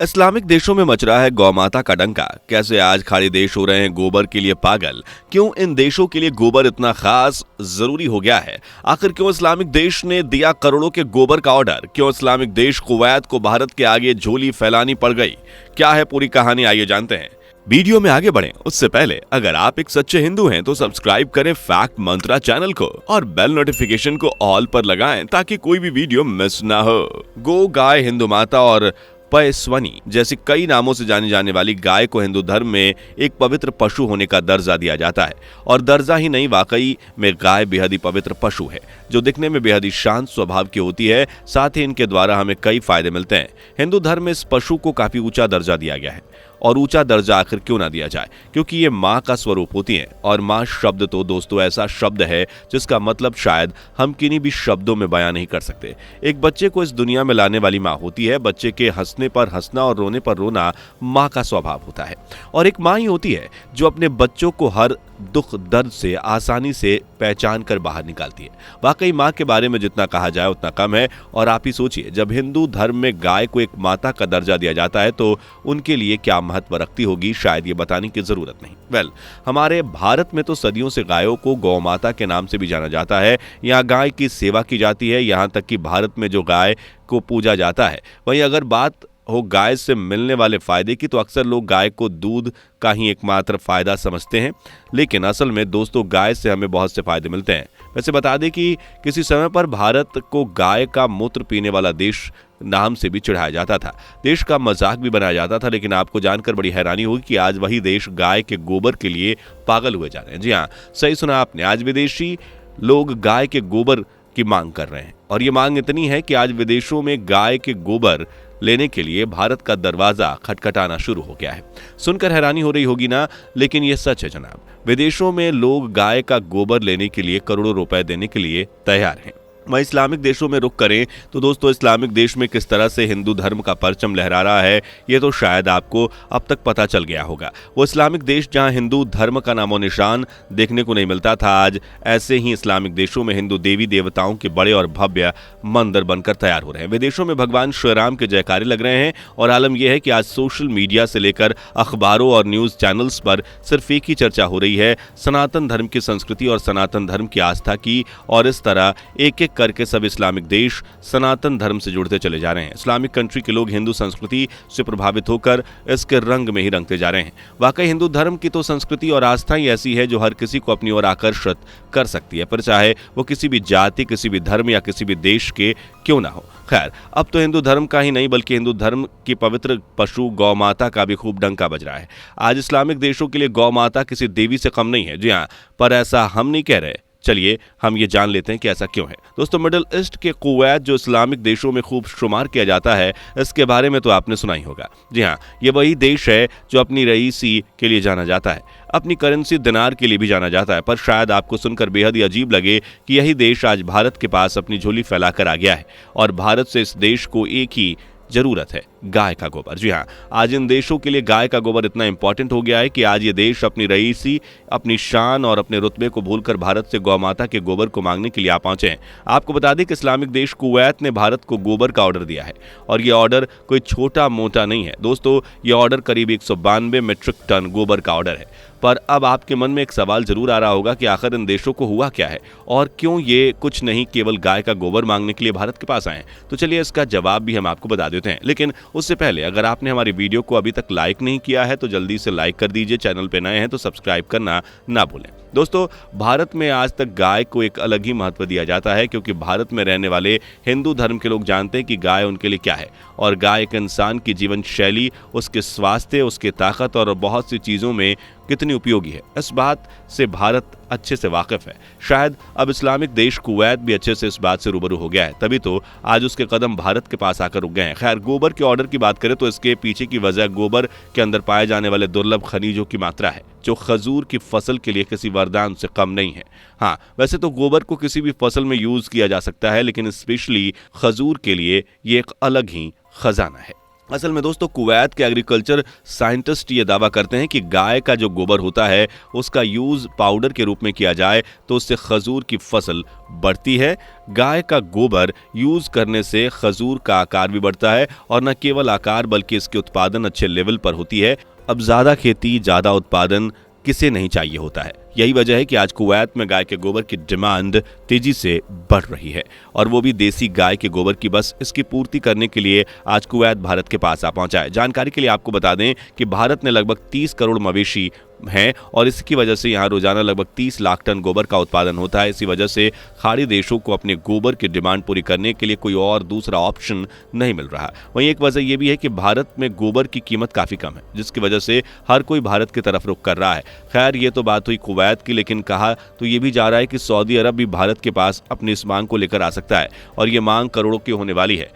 Islamic देशों में much रहा है गौमाता का डंका। कैसे आज खाड़ी देश हो रहे हैं गोबर के लिए पागल। क्यों इन देशों के लिए गोबर इतना खास जरूरी हो गया है। आखिर क्यों इस्लामिक देश ने दिया करोड़ों के गोबर का ऑर्डर। क्यों इस्लामिक देश कुवैत को भारत के आगे झोली फैलानी पड़ गई। क्या है पूरी कहानी, आइए जानते हैं। वीडियो में आगे बढ़ें उससे पहले अगर आप एक सच्चे हिंदू हैं तो सब्सक्राइब करें फैक्ट मंत्रा चैनल को और बेल नोटिफिकेशन को ऑल पर लगाएं ताकि कोई भी वीडियो मिस ना हो। गो, गाय, हिंदू माता और पयस्वनी जैसी कई नामों से जानी जाने वाली गाय को हिंदू धर्म में एक पवित्र पशु होने का दर्जा दिया जाता है। और दर्जा ही नहीं, वाकई में गाय बेहद ही पवित्र पशु है जो दिखने में बेहद ही शांत स्वभाव की होती है। साथ ही इनके द्वारा हमें कई फायदे मिलते हैं। हिंदू धर्म में इस पशु को काफी ऊंचा दर्जा दिया गया है। और ऊंचा दर्जा आखिर क्यों ना दिया जाए, क्योंकि ये माँ का स्वरूप होती हैं। और माँ शब्द तो दोस्तों ऐसा शब्द है जिसका मतलब शायद हम किन्हीं भी शब्दों में बयां नहीं कर सकते। एक बच्चे को इस दुनिया में लाने वाली माँ होती है। बच्चे के हंसने पर हंसना और रोने पर रोना माँ का स्वभाव होता है। और एक माँ ही होती है जो अपने बच्चों को हर दुख दर्द से आसानी से पहचान कर बाहर निकालती है। वाकई माँ के बारे में जितना कहा जाए उतना कम है। और आप ही सोचिए, जब हिंदू धर्म में गाय को एक माता का दर्जा दिया जाता है तो उनके लिए क्या महत्व रखती होगी, शायद ये बताने की जरूरत नहीं। हमारे भारत में तो सदियों से गायों को गौ माता के नाम से भी जाना जाता है। यहाँ गाय की सेवा की जाती है। यहाँ तक कि भारत में जो गाय को पूजा जाता है, वहीं अगर बात हो गाय से मिलने वाले फायदे की तो अक्सर लोग गाय को दूध का ही एकमात्र फायदा समझते हैं। लेकिन असल में दोस्तों गाय से हमें बहुत से फायदे मिलते हैं। वैसे बता दें कि किसी समय पर भारत को गाय का मूत्र पीने वाला देश नाम से भी चिढ़ाया जाता था। देश का मजाक भी बनाया जाता था। लेकिन आपको जानकर बड़ी हैरानी होगी कि आज वही देश गाय के गोबर के लिए पागल हुए जा रहे हैं। जी हाँ, सही सुना आपने। आज विदेशी लोग गाय के गोबर की मांग कर रहे हैं। और ये मांग इतनी है कि आज विदेशों में गाय के गोबर लेने के लिए भारत का दरवाजा खटखटाना शुरू हो गया है। सुनकर हैरानी हो रही होगी ना, लेकिन यह सच है जनाब। विदेशों में लोग गाय का गोबर लेने के लिए करोड़ों रुपए देने के लिए तैयार हैं। वहीं इस्लामिक देशों में रुख करें तो दोस्तों इस्लामिक देश में किस तरह से हिंदू धर्म का परचम लहरा रहा है ये तो शायद आपको अब तक पता चल गया होगा। वो इस्लामिक देश जहां हिंदू धर्म का नामो निशान देखने को नहीं मिलता था, आज ऐसे ही इस्लामिक देशों में हिंदू देवी देवताओं के बड़े और भव्य मंदिर बनकर तैयार हो रहे हैं। विदेशों में भगवान श्री राम के जयकारे लग रहे हैं। और आलम यह है कि आज सोशल मीडिया से लेकर अखबारों और न्यूज चैनल्स पर सिर्फ एक ही चर्चा हो रही है, सनातन धर्म की संस्कृति और सनातन धर्म की आस्था की। और इस तरह एक करके सब इस्लामिक देश सनातन धर्म से जुड़ते चले जा रहे हैं। इस्लामिक कंट्री के लोग हिंदू संस्कृति से प्रभावित होकर इसके रंग में ही रंगते जा रहे हैं। वाकई हिंदू धर्म की तो संस्कृति और आस्था ही ऐसी है जो हर किसी को अपनी ओर आकर्षित कर सकती है, पर चाहे वो किसी भी जाति, किसी भी धर्म या किसी भी देश के क्यों ना हो। खैर, अब तो हिंदू धर्म का ही नहीं बल्कि हिंदू धर्म की पवित्र पशु गौ माता का भी खूब डंका बज रहा है। आज इस्लामिक देशों के लिए गौ माता किसी देवी से कम नहीं है। जी हाँ, पर ऐसा हम नहीं कह रहे। चलिए हम ये जान लेते हैं कि ऐसा क्यों है। दोस्तों, मिडिल ईस्ट के कुवैत जो इस्लामिक देशों में खूब शुमार किया जाता है, इसके बारे में तो आपने सुना ही होगा। जी हाँ, ये वही देश है जो अपनी रईसी के लिए जाना जाता है, अपनी करेंसी दिनार के लिए भी जाना जाता है। पर शायद आपको सुनकर बेहद ही अजीब लगे कि यही देश आज भारत के पास अपनी झोली फैलाकर आ गया है। और भारत से इस देश को एक ही जरूरत है, गाय का गोबर। जी हाँ, आज इन देशों के लिए गाय का गोबर इतना इंपॉर्टेंट हो गया है कि आज ये देश अपनी रईसी, अपनी शान और अपने रुतबे को भूलकर भारत से गौ माता के गोबर को मांगने के लिए आ पहुंचे हैं। आपको बता दें कि इस्लामिक देश कुवैत ने भारत को गोबर का ऑर्डर दिया है। और ये ऑर्डर कोई छोटा मोटा नहीं है दोस्तों, ये ऑर्डर करीब 192 मीट्रिक टन गोबर का ऑर्डर है। पर अब आपके मन में एक सवाल जरूर आ रहा होगा कि आखिर इन देशों को हुआ क्या है और क्यों ये कुछ नहीं केवल गाय का गोबर मांगने के लिए भारत के पास आए। तो चलिए इसका जवाब भी हम आपको बता देते हैं। लेकिन उससे पहले अगर आपने हमारी वीडियो को अभी तक लाइक नहीं किया है तो जल्दी से लाइक कर दीजिए। चैनल पे नए हैं तो सब्सक्राइब करना ना भूलें। दोस्तों, भारत में आज तक गाय को एक अलग ही महत्व दिया जाता है, क्योंकि भारत में रहने वाले हिंदू धर्म के लोग जानते हैं कि गाय उनके लिए क्या है। और गाय एक इंसान की जीवन शैली, उसके स्वास्थ्य, उसके ताकत और बहुत सी चीज़ों में कितनी उपयोगी है, इस बात से भारत अच्छे से वाकिफ है। शायद अब इस्लामिक देश कुवैत भी अच्छे से इस बात से रूबरू हो गया है, तभी तो आज उसके कदम भारत के पास आकर रुक गए हैं। खैर, गोबर के ऑर्डर की बात करें तो इसके पीछे की वजह गोबर के अंदर पाए जाने वाले दुर्लभ खनिजों की मात्रा है, जो खजूर की फसल के लिए किसी वरदान से कम नहीं है। हाँ, वैसे तो गोबर को किसी भी फसल में यूज किया जा सकता है, लेकिन स्पेशली खजूर के लिए ये एक अलग ही खजाना है। असल में दोस्तों कुवैत के एग्रीकल्चर साइंटिस्ट ये दावा करते हैं कि गाय का जो गोबर होता है उसका यूज पाउडर के रूप में किया जाए तो उससे खजूर की फसल बढ़ती है। गाय का गोबर यूज करने से खजूर का आकार भी बढ़ता है और न केवल आकार बल्कि इसके उत्पादन अच्छे लेवल पर होती है। अब ज्यादा खेती ज्यादा उत्पादन किसे नहीं चाहिए होता है। यही वजह है कि आज कुवैत में गाय के गोबर की डिमांड तेजी से बढ़ रही है और वो भी देसी गाय के गोबर की। बस इसकी पूर्ति करने के लिए आज कुवैत भारत के पास आ पहुंचा है। जानकारी के लिए आपको बता दें कि भारत ने लगभग 30 करोड़ मवेशी हैं और इसकी वजह से यहाँ रोजाना लगभग 30 लाख टन गोबर का उत्पादन होता है। इसी वजह से खाड़ी देशों को अपने गोबर की डिमांड पूरी करने के लिए कोई और दूसरा ऑप्शन नहीं मिल रहा। वहीं एक वजह यह भी है कि भारत में गोबर की कीमत काफी कम है, जिसकी वजह से हर कोई भारत की तरफ रुख कर रहा है। खैर ये तो बात हुई कुवैत की, लेकिन कहा तो ये भी जा रहा है कि सऊदी अरब भी भारत के पास अपनी इस मांग को लेकर आ सकता है और ये मांग करोड़ों की होने वाली है।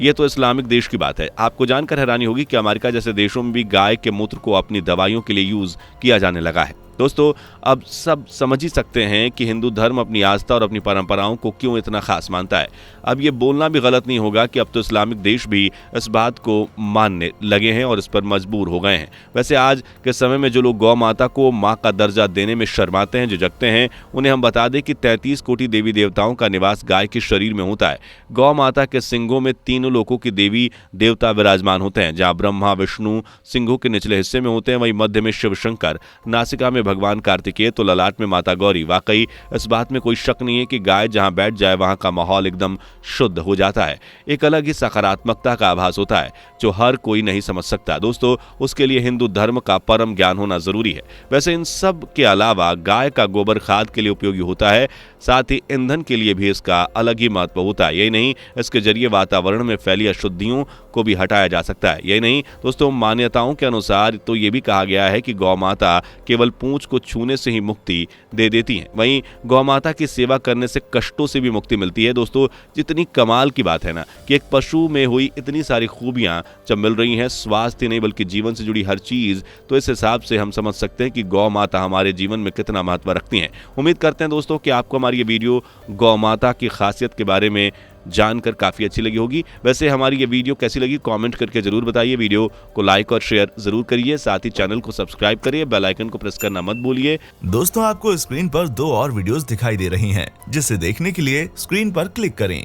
ये तो इस्लामिक देश की बात है। आपको जानकर हैरानी होगी कि अमेरिका जैसे देशों में भी गाय के मूत्र को अपनी दवाइयों के लिए यूज किया जाने लगा है। दोस्तों अब सब समझ ही सकते हैं कि हिंदू धर्म अपनी आस्था और अपनी परंपराओं को क्यों इतना खास मानता है। अब ये बोलना भी गलत नहीं होगा कि अब तो इस्लामिक देश भी इस बात को मानने लगे हैं और इस पर मजबूर हो गए हैं। वैसे आज के समय में जो लोग गौ माता को माँ का दर्जा देने में शर्माते हैं, झिझकते हैं, उन्हें हम बता दें कि 33 कोटि देवी देवताओं का निवास गाय के शरीर में होता है। गौ माता के सिंगों में तीनों लोकों की देवी देवता विराजमान होते हैं। जहाँ ब्रह्मा विष्णु सिंगों के निचले हिस्से में होते हैं, वहीं मध्य में शिव शंकर, नासिका में भगवान कार्तिकेय तो ललाट में माता गौरी। वाकई इस बात में कोई शक नहीं है कि गाय जहां बैठ जाए वहां का माहौल एकदम शुद्ध हो जाता है। एक अलग ही सकारात्मकता का आभास होता है जो हर कोई नहीं समझ सकता। दोस्तों उसके लिए हिंदू धर्म का परम ज्ञान होना जरूरी है। वैसे इन सब के अलावा गाय का गोबर खाद के लिए उपयोगी होता है, साथ ही ईंधन के लिए भी इसका अलग ही महत्व होता है। यही नहीं, इसके जरिए वातावरण में फैली अशुद्धियों को भी हटाया जा सकता है। यही नहीं दोस्तों, मान्यताओं के अनुसार तो ये भी कहा गया है कि गौ माता केवल पूंछ को छूने से ही मुक्ति दे देती हैं। वहीं गौ माता की सेवा करने से कष्टों से भी मुक्ति मिलती है। दोस्तों जितनी कमाल की बात है ना कि एक पशु में हुई इतनी सारी खूबियां जब मिल रही हैं, स्वास्थ्य नहीं बल्कि जीवन से जुड़ी हर चीज, तो इस हिसाब से हम समझ सकते हैं कि गौ माता हमारे जीवन में कितना महत्व रखती हैं। उम्मीद करते हैं दोस्तों कि आपको हमारी ये वीडियो गौ माता की खासियत के बारे में जानकर काफी अच्छी लगी होगी। वैसे हमारी ये वीडियो कैसी लगी कमेंट करके जरूर बताइए। वीडियो को लाइक और शेयर जरूर करिए, साथ ही चैनल को सब्सक्राइब करिए, बेल आइकन को प्रेस करना मत भूलिए। दोस्तों आपको स्क्रीन पर 2 और वीडियोस दिखाई दे रही हैं, जिसे देखने के लिए स्क्रीन पर क्लिक करें।